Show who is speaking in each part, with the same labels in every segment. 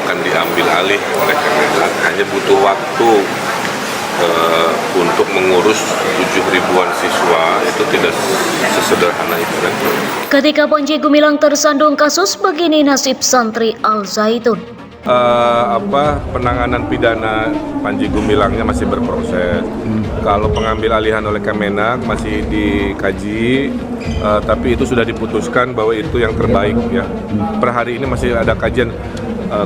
Speaker 1: akan diambil alih oleh Kemenag. Hanya butuh waktu untuk mengurus 7.000-an siswa, itu tidak sesederhana itu kan.
Speaker 2: Ketika Panji Gumilang tersandung kasus, begini nasib santri Al Zaitun.
Speaker 1: Penanganan pidana Panji Gumilangnya masih berproses. Kalau pengambil alihan oleh Kemenag masih dikaji, tapi itu sudah diputuskan bahwa itu yang terbaik ya. Per hari ini masih ada kajian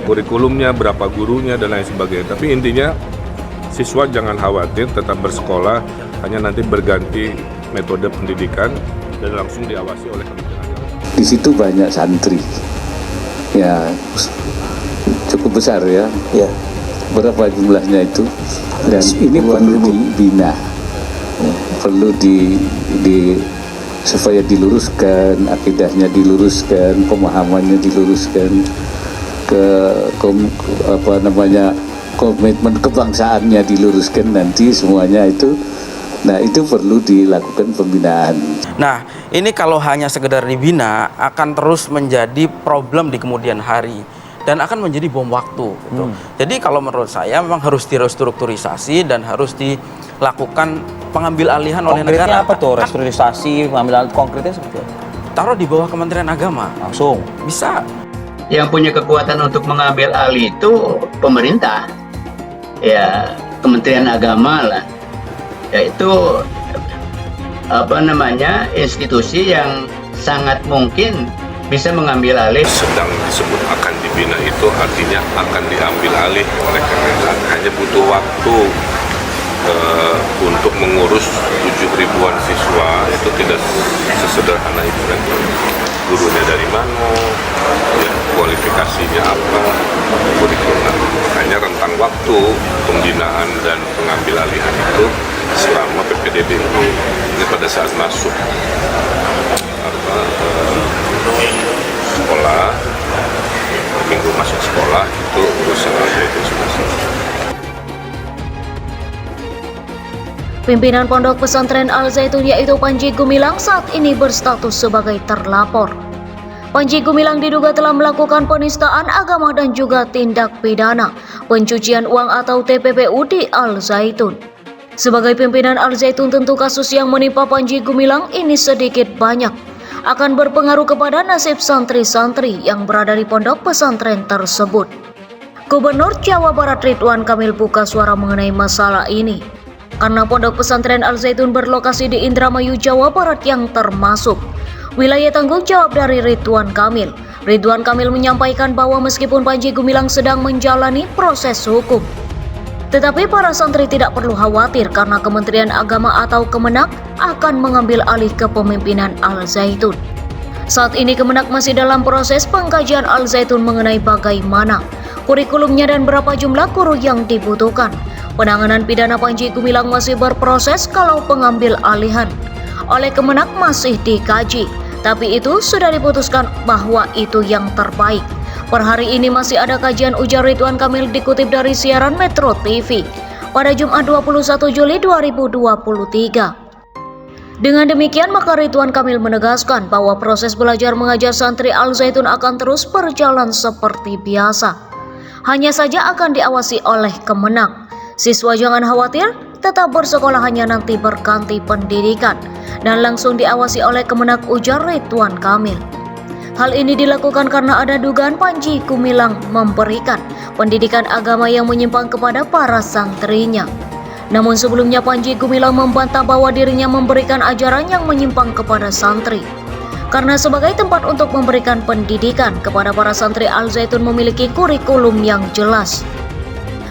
Speaker 1: kurikulumnya, berapa gurunya dan lain sebagainya. Tapi intinya siswa jangan khawatir, tetap bersekolah, hanya nanti berganti metode pendidikan dan langsung diawasi oleh Kementerian Agama.
Speaker 3: Di situ banyak santri, ya cukup besar ya. Ya. Berapa jumlahnya itu? Dan ini perlu dibina, perlu supaya diluruskan, akidahnya diluruskan, pemahamannya diluruskan, komitmen kebangsaannya diluruskan nanti semuanya itu. Nah, itu perlu dilakukan pembinaan.
Speaker 4: Nah, ini kalau hanya sekedar dibina akan terus menjadi problem di kemudian hari dan akan menjadi bom waktu gitu. Jadi kalau menurut saya memang harus direstrukturisasi dan harus dilakukan pengambil alihan oleh negara.
Speaker 5: Konkretnya apa tuh restrukturisasi, pengambil alih konkretnya seperti apa?
Speaker 4: Taruh di bawah Kementerian Agama.
Speaker 5: Langsung
Speaker 4: Bisa.
Speaker 6: Yang punya kekuatan untuk mengambil alih itu pemerintah, ya Kementerian Agama lah, yaitu institusi yang sangat mungkin bisa mengambil alih.
Speaker 1: Sedang disebut akan dibina itu artinya akan diambil alih oleh Kemenag. Hanya butuh waktu untuk mengurus 7.000-an siswa, itu tidak sesederhana itu kan. Gurunya dari mana, ya, kualifikasinya apa, kurikulum. Hanya rentang waktu pembinaan dan pengambil alihan itu selama PPDB ini pada saat masuk sekolah, minggu masuk sekolah itu urusan itu semua.
Speaker 2: Pimpinan Pondok Pesantren Al Zaitun yaitu Panji Gumilang saat ini berstatus sebagai terlapor. Panji Gumilang diduga telah melakukan penistaan agama dan juga tindak pidana pencucian uang atau TPPU di Al Zaitun. Sebagai pimpinan Al Zaitun, tentu kasus yang menimpa Panji Gumilang ini sedikit banyak akan berpengaruh kepada nasib santri-santri yang berada di pondok pesantren tersebut. Gubernur Jawa Barat Ridwan Kamil buka suara mengenai masalah ini. Karena pondok pesantren Al Zaitun berlokasi di Indramayu, Jawa Barat yang termasuk wilayah tanggung jawab dari Ridwan Kamil. Ridwan Kamil menyampaikan bahwa meskipun Panji Gumilang sedang menjalani proses hukum, tetapi para santri tidak perlu khawatir karena Kementerian Agama atau Kemenag akan mengambil alih kepemimpinan Al Zaitun. Saat ini Kemenag masih dalam proses pengkajian Al Zaitun mengenai bagaimana kurikulumnya dan berapa jumlah guru yang dibutuhkan. Penanganan pidana Panji Gumilang masih berproses kalau pengambil alihan oleh Kemenag masih dikaji, tapi itu sudah diputuskan bahwa itu yang terbaik. Per hari ini masih ada kajian, ujar Ridwan Kamil dikutip dari siaran Metro TV pada Jumat 21 Juli 2023. Dengan demikian maka Ridwan Kamil menegaskan bahwa proses belajar mengajar santri Al Zaitun akan terus berjalan seperti biasa. Hanya saja akan diawasi oleh Kemenag. Siswa jangan khawatir, tetap bersekolah, hanya nanti berganti pendidikan dan langsung diawasi oleh Kemenag, ujar Ridwan Kamil. Hal ini dilakukan karena ada dugaan Panji Gumilang memberikan pendidikan agama yang menyimpang kepada para santrinya. Namun sebelumnya Panji Gumilang membantah bahwa dirinya memberikan ajaran yang menyimpang kepada santri. Karena sebagai tempat untuk memberikan pendidikan kepada para santri, Al Zaitun memiliki kurikulum yang jelas.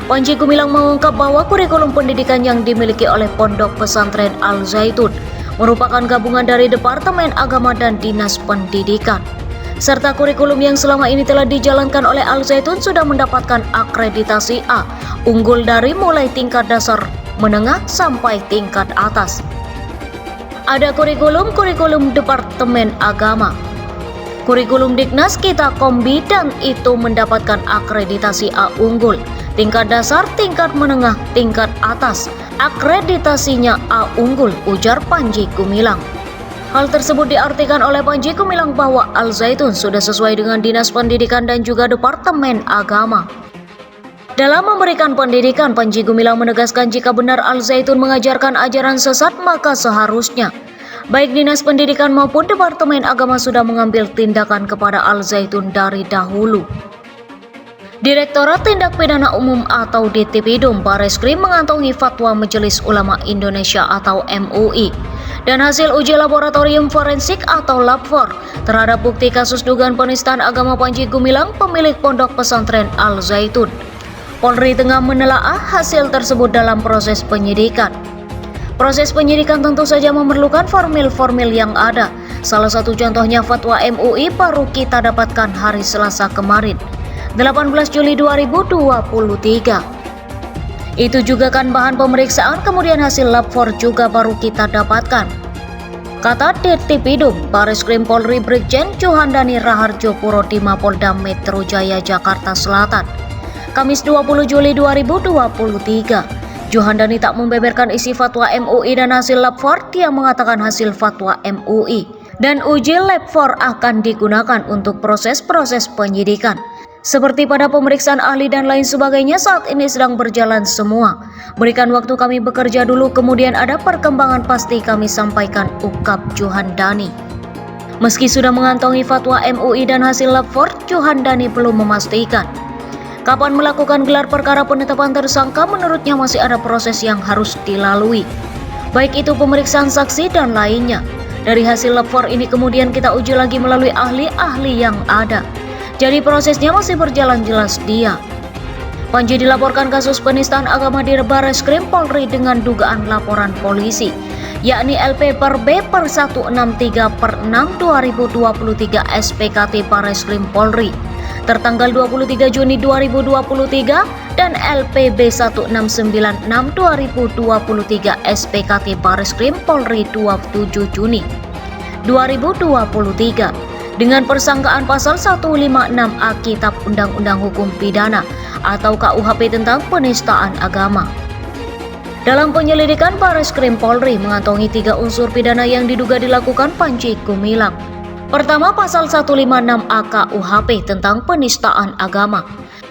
Speaker 2: Panji Gumilang mengungkap bahwa kurikulum pendidikan yang dimiliki oleh Pondok Pesantren Al Zaitun merupakan gabungan dari Departemen Agama dan Dinas Pendidikan. Serta kurikulum yang selama ini telah dijalankan oleh Al Zaitun sudah mendapatkan akreditasi A, unggul dari mulai tingkat dasar, menengah, sampai tingkat atas. Ada kurikulum Departemen Agama, kurikulum Dignas Kita Kombi, dan itu mendapatkan akreditasi A unggul, tingkat dasar, tingkat menengah, tingkat atas, akreditasinya A unggul, ujar Panji Gumilang. Hal tersebut diartikan oleh Panji Gumilang bahwa Al Zaitun sudah sesuai dengan Dinas Pendidikan dan juga Departemen Agama. Dalam memberikan pendidikan, Panji Gumilang menegaskan jika benar Al Zaitun mengajarkan ajaran sesat, maka seharusnya baik Dinas Pendidikan maupun Departemen Agama sudah mengambil tindakan kepada Al Zaitun dari dahulu. Direktorat Tindak Pidana Umum atau Ditipidum Bareskrim mengantongi fatwa Majelis Ulama Indonesia atau MUI dan hasil uji laboratorium forensik atau LABFOR terhadap bukti kasus dugaan penistaan agama Panji Gumilang, pemilik pondok pesantren Al Zaitun. Polri tengah menelaah hasil tersebut dalam proses penyidikan. Proses penyidikan tentu saja memerlukan formil-formil yang ada. Salah satu contohnya fatwa MUI baru kita dapatkan hari Selasa kemarin, 18 Juli 2023. Itu juga kan bahan pemeriksaan, kemudian hasil LABFOR juga baru kita dapatkan. Kata Ditipidum Bareskrim Polri Brigjen Juhandani Raharjo Puro di Mapolda Metro Jaya Jakarta Selatan, Kamis 20 Juli 2023. Juhandani tak membeberkan isi fatwa MUI dan hasil LABFOR. Dia mengatakan hasil fatwa MUI dan uji LABFOR akan digunakan untuk proses-proses penyidikan. Seperti pada pemeriksaan ahli dan lain sebagainya, saat ini sedang berjalan semua. Berikan waktu kami bekerja dulu, kemudian ada perkembangan pasti kami sampaikan, ungkap Juhandani. Meski sudah mengantongi fatwa MUI dan hasil LABFOR, Juhandani belum memastikan kapan melakukan gelar perkara penetapan tersangka. Menurutnya masih ada proses yang harus dilalui, baik itu pemeriksaan saksi dan lainnya. Dari hasil LABFOR ini kemudian kita uji lagi melalui ahli-ahli yang ada. Jadi prosesnya masih berjalan, jelas dia. Panji dilaporkan kasus penistaan agama di Bareskrim Polri dengan dugaan laporan polisi, yakni LP per B per 163/6/2023 SPKT Bareskrim Polri tertanggal 23 Juni 2023 dan LPB 1696/2023 SPKT Bareskrim Polri 27 Juni 2023 dengan persangkaan pasal 156A Kitab Undang-Undang Hukum Pidana atau KUHP tentang penistaan agama. Dalam penyelidikan, Bareskrim Polri mengantongi 3 unsur pidana yang diduga dilakukan Panji Gumilang. Pertama, pasal 156A KUHP tentang penistaan agama.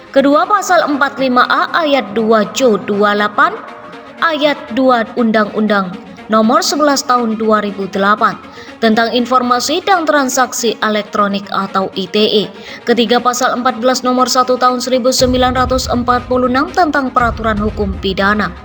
Speaker 2: Kedua, pasal 45A ayat 2 Jo 28 ayat 2 Undang-Undang Nomor 11 Tahun 2008 tentang informasi dan transaksi elektronik atau ITE. Ketiga, pasal 14 Nomor 1 Tahun 1946 tentang peraturan hukum pidana.